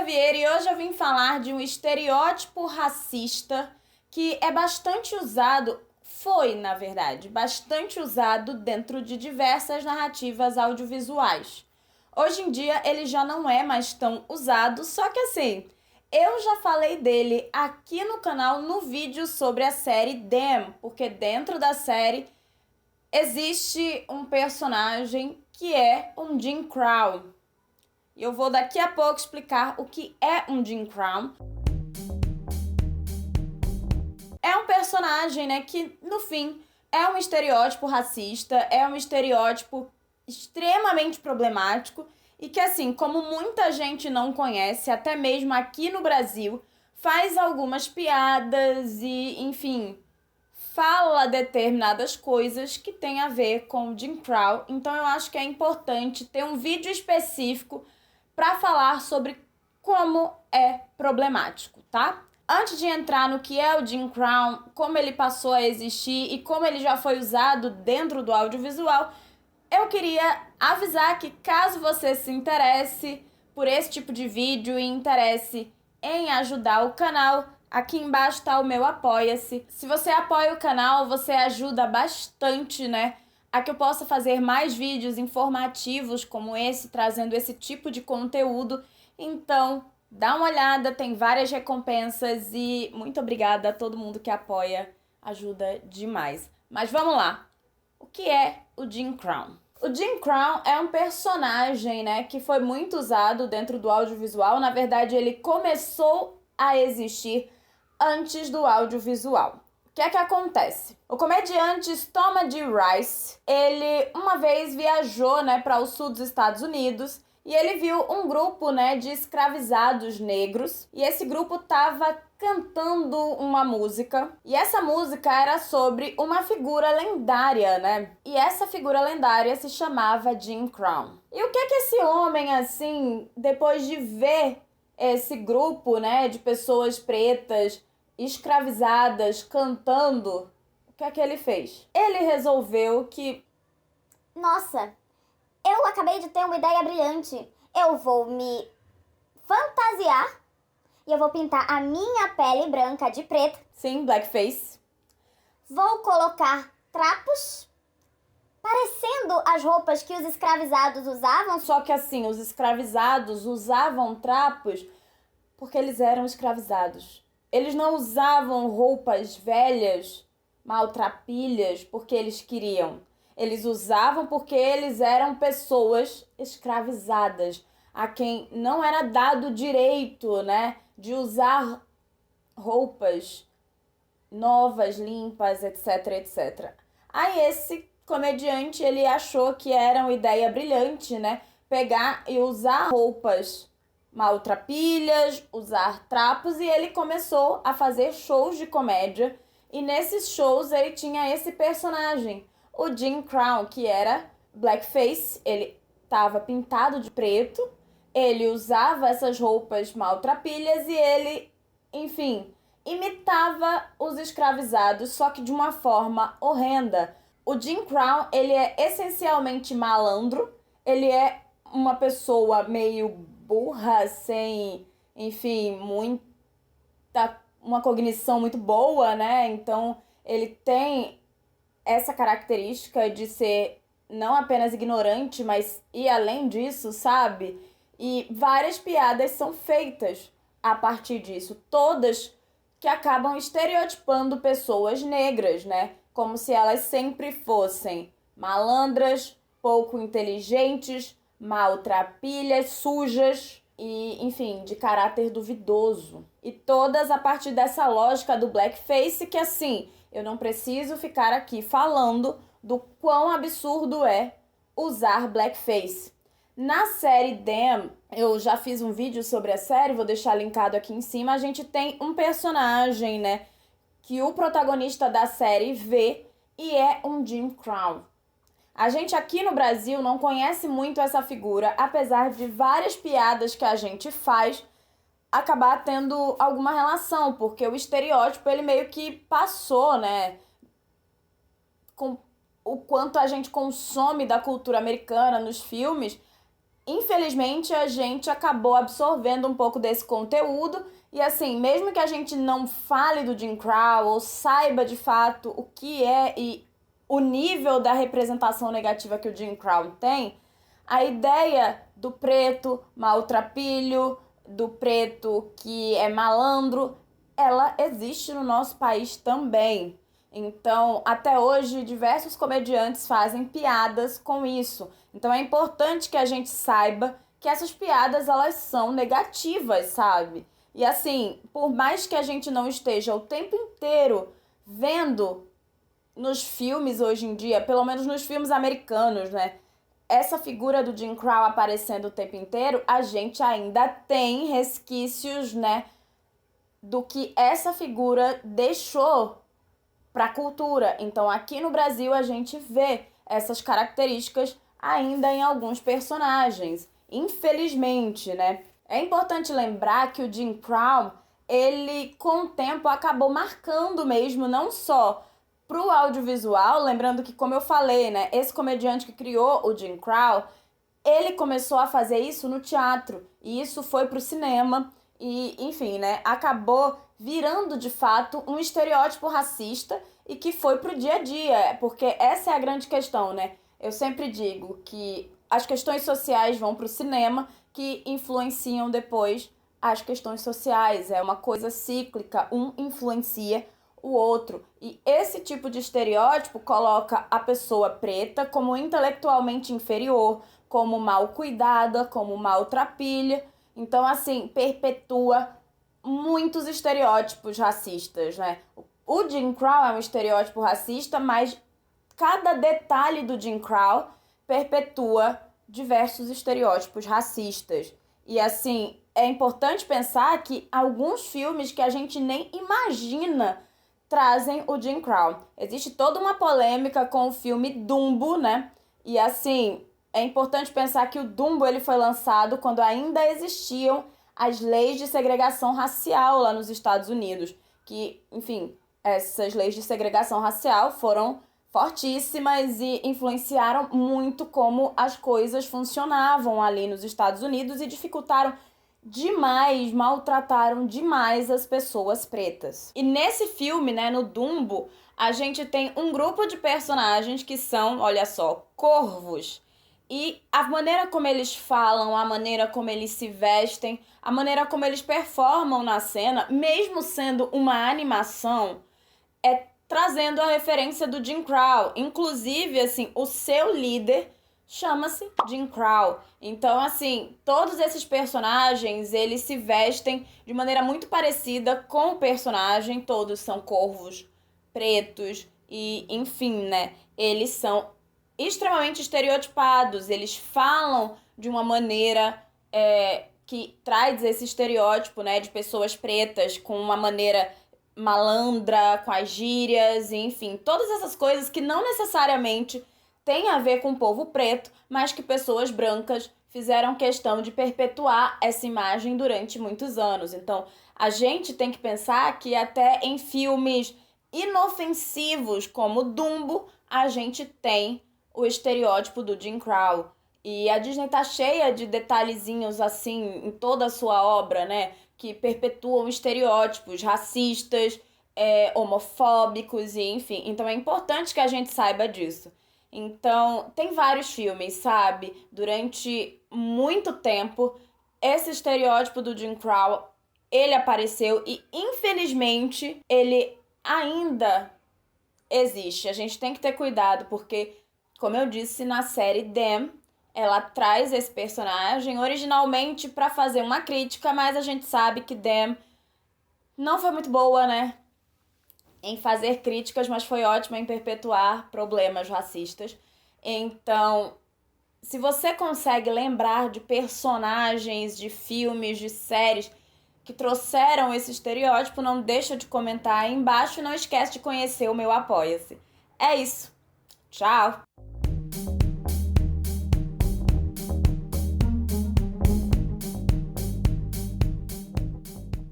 Vieira e hoje eu vim falar de um estereótipo racista que é bastante usado, na verdade, bastante usado dentro de diversas narrativas audiovisuais. Hoje em dia ele já não é mais tão usado, só que assim, eu já falei dele aqui no canal no vídeo sobre a série Them, porque dentro da série existe um personagem que é um Jim Crow. E eu vou daqui a pouco explicar o que é um Jim Crow. É um personagem, né, que no fim é um estereótipo racista, é um estereótipo extremamente problemático e que, assim, como muita gente não conhece, até mesmo aqui no Brasil, faz algumas piadas e, enfim, fala determinadas coisas que tem a ver com Jim Crow. Então eu acho que é importante ter um vídeo específico para falar sobre como é problemático, tá? Antes de entrar no que é o Jim Crow, como ele passou a existir e como ele já foi usado dentro do audiovisual, eu queria avisar que caso você se interesse por esse tipo de vídeo e interesse em ajudar o canal, aqui embaixo tá o meu Apoia-se. Se você apoia o canal, você ajuda bastante, né, a que eu possa fazer mais vídeos informativos como esse, trazendo esse tipo de conteúdo. Então, dá uma olhada, tem várias recompensas e muito obrigada a todo mundo que apoia, ajuda demais. Mas vamos lá. O que é o Jim Crow? O Jim Crow é um personagem, né, que foi muito usado dentro do audiovisual. Na verdade, ele começou a existir antes do audiovisual. O que é que acontece? O comediante Thomas D. Rice, ele uma vez viajou, né, para o sul dos Estados Unidos e ele viu um grupo, né, de escravizados negros e esse grupo tava cantando uma música e essa música era sobre uma figura lendária, né? E essa figura lendária se chamava Jim Crow. E o que é que esse homem, assim, depois de ver esse grupo, né, de pessoas pretas escravizadas cantando, o que é que ele fez? Ele resolveu que... Nossa, eu acabei de ter uma ideia brilhante. Eu vou me fantasiar e eu vou pintar a minha pele branca de preto. Sim, blackface. Vou colocar trapos parecendo as roupas que os escravizados usavam. Só que assim, os escravizados usavam trapos porque eles eram escravizados. Eles não usavam roupas velhas, maltrapilhas, porque eles queriam. Eles usavam porque eles eram pessoas escravizadas, a quem não era dado o direito, né, de usar roupas novas, limpas, etc, etc. Aí esse comediante, ele achou que era uma ideia brilhante, né, pegar e usar roupas maltrapilhas, usar trapos, e ele começou a fazer shows de comédia. E nesses shows ele tinha esse personagem, o Jim Crow, que era blackface. Ele estava pintado de preto, ele usava essas roupas maltrapilhas e ele, enfim, imitava os escravizados, só que de uma forma horrenda. O Jim Crow, ele é essencialmente malandro, ele é uma pessoa meio burra, sem, enfim, uma cognição muito boa, né? Então, ele tem essa característica de ser não apenas ignorante, mas ir além disso, sabe? E várias piadas são feitas a partir disso, todas que acabam estereotipando pessoas negras, né? Como se elas sempre fossem malandras, pouco inteligentes, maltrapilhas, sujas e, enfim, de caráter duvidoso. E todas a partir dessa lógica do blackface, que assim, eu não preciso ficar aqui falando do quão absurdo é usar blackface. Na série Them, eu já fiz um vídeo sobre a série, vou deixar linkado aqui em cima. A gente tem um personagem, né, que o protagonista da série vê e é um Jim Crow. A gente aqui no Brasil não conhece muito essa figura, apesar de várias piadas que a gente faz acabar tendo alguma relação, porque o estereótipo, ele meio que passou, né, com o quanto a gente consome da cultura americana nos filmes. infelizmente, a gente acabou absorvendo um pouco desse conteúdo. E assim, mesmo que a gente não fale do Jim Crow ou saiba de fato o que é e o nível da representação negativa que o Jim Crow tem, a ideia do preto maltrapilho, do preto que é malandro, ela existe no nosso país também. Então, até hoje, diversos comediantes fazem piadas com isso. Então, é importante que a gente saiba que essas piadas, elas são negativas, sabe? E assim, por mais que a gente não esteja o tempo inteiro vendo nos filmes hoje em dia, pelo menos nos filmes americanos, né? Essa figura do Jim Crow aparecendo o tempo inteiro, a gente ainda tem resquícios, né? Do que essa figura deixou para a cultura. Então, aqui no Brasil, a gente vê essas características ainda em alguns personagens. Infelizmente, né? É importante lembrar que o Jim Crow, ele, com o tempo, acabou marcando mesmo, não só pro audiovisual, lembrando que, como eu falei, né? Esse comediante que criou o Jim Crow, ele começou a fazer isso no teatro. E isso foi pro cinema. E, enfim, né? Acabou virando, de fato, um estereótipo racista e que foi pro dia a dia, porque essa é a grande questão, né? Eu sempre digo que as questões sociais vão pro cinema, que influenciam depois as questões sociais. É uma coisa cíclica, um influencia o outro. E esse tipo de estereótipo coloca a pessoa preta como intelectualmente inferior, como mal cuidada, como maltrapilha. Então, assim, perpetua muitos estereótipos racistas, né? O Jim Crow é um estereótipo racista, mas cada detalhe do Jim Crow perpetua diversos estereótipos racistas. E, assim, é importante pensar que alguns filmes que a gente nem imagina trazem o Jim Crow. Existe toda uma polêmica com o filme Dumbo, né? E, assim, é importante pensar que o Dumbo ele foi lançado quando ainda existiam as leis de segregação racial lá nos Estados Unidos. Que, enfim, essas leis de segregação racial foram fortíssimas e influenciaram muito como as coisas funcionavam ali nos Estados Unidos e dificultaram demais, maltrataram demais as pessoas pretas. E nesse filme, né, no Dumbo, a gente tem um grupo de personagens que são, olha só, corvos. E a maneira como eles falam, a maneira como eles se vestem, a maneira como eles performam na cena, mesmo sendo uma animação, é trazendo a referência do Jim Crow. Inclusive, assim, o seu líder chama-se Jim Crow. Então, assim, todos esses personagens, eles se vestem de maneira muito parecida com o personagem. Todos são corvos pretos e, enfim, né? Eles são extremamente estereotipados. Eles falam de uma maneira que traz esse estereótipo, né, de pessoas pretas com uma maneira malandra, com as gírias, enfim, todas essas coisas que não necessariamente têm a ver com o povo preto, mas que pessoas brancas fizeram questão de perpetuar essa imagem durante muitos anos. Então, a gente tem que pensar que até em filmes inofensivos como Dumbo, a gente tem o estereótipo do Jim Crow. E a Disney tá cheia de detalhezinhos assim em toda a sua obra, né? Que perpetuam estereótipos racistas, homofóbicos e enfim. Então é importante que a gente saiba disso. Então, tem vários filmes, sabe? Durante muito tempo, esse estereótipo do Jim Crow, ele apareceu e, infelizmente, ele ainda existe. A gente tem que ter cuidado porque, como eu disse, na série Them, ela traz esse personagem originalmente para fazer uma crítica, mas a gente sabe que Them não foi muito boa, né? Em fazer críticas, mas foi ótima em perpetuar problemas racistas. Então, se você consegue lembrar de personagens, de filmes, de séries que trouxeram esse estereótipo, não deixa de comentar aí embaixo e não esquece de conhecer o meu Apoia-se. É isso. Tchau!